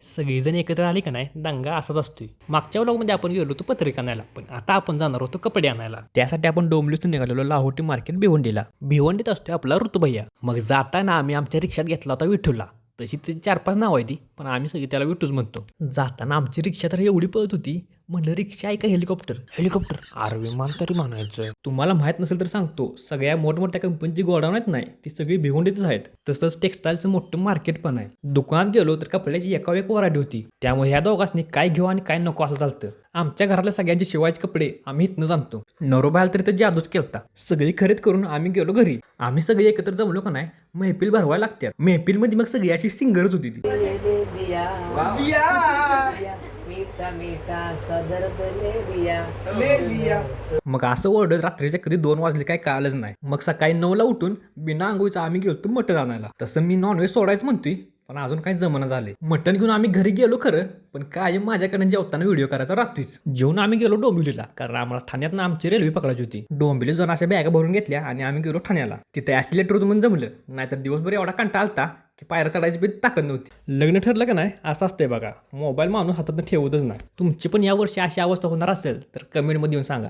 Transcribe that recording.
सगळीजण एकत्र आली का नाही दंगा असाच असतोय. मागच्या व्लॉगमध्ये आपण गेलो होतो पत्रिका आणायला, पण आता आपण जाणार होतो कपडे आणायला. त्यासाठी आपण डोंबिवलीतून निघालेलो लाहोटी मार्केट भिवंडीला. भिवंडीत असतोय आपला ऋतुभैया. मग जाताना आम्ही आमच्या रिक्षात घेतला होता विठूला. तशी ती 4-5 नाव आहे ती, पण आम्ही सगळी त्याला विठूच म्हणतो. जाताना आमची रिक्षा तर एवढी पळत होती, म्हणलं रिक्षा आहे का हेलिकॉप्टर. हेलिकॉप्टर अरे विमान तरी म्हणायचं. तुम्हाला माहित नसेल तर सांगतो, सगळ्या मोठमोठ्या कंपनीची गोडाऊन आहेत नाही ती सगळी भिवंडीतच आहेत. तसंच टेक्सटाईलचं मोठं मार्केट पण आहे. दुकानात गेलो तर कपड्याची एकावर एक व्हरायटी होती. त्यामुळे ह्या दोघांनी काय घेऊ आणि काय नको असं चालतं. आमच्या घरातल्या सगळ्यांचे शिवायचे कपडे आम्ही इथनं आणतो. नवरोबाला तरी तर जादूच केलता. सगळी खरेदी करून आम्ही गेलो घरी. आम्ही सगळे एकत्र जमलो का नाही महफिल भरवायला लागतात. महफिलमध्ये मग सगळी अशी सिंगरच होती ती. मग असं ओरडत रात्रीच्या कधी 2 वाजले काय कळालंच नाही. मग सकाळी 9ला उठून बिना आंघोळीचं आम्ही गेलो मटण आणायला. तसं मी नॉनव्हेज सोडायचं म्हणतोय, पण अजून काही जमना झाले. मटण घेऊन आम्ही घरी गेलो खरं, पण काय माझ्याकडे जेवताना व्हिडिओ करायचा रात्रीच. जेवून आम्ही गेलो डोंबिवलीला, कारण आम्हाला ठाण्यातनं आमची रेल्वे पकडायची होती. डोंबिवलीत जाऊन अशा बॅगा भरून घेतल्या आणि आम्ही गेलो ठाण्याला. तिथे ॲसिलेटर म्हणून जमलं, नाहीतर दिवसभर एवढा कंटाळा आलता की पायऱ्या चढायची बी ताकद नव्हती. लग्न ठरलं का नाही असं असतंय बघा, मोबाईल माणूस हातात ठेवतच नाही. तुमची पण यावर्षी अशी अवस्था होणार असेल तर कमेंटमध्ये येऊन सांगा.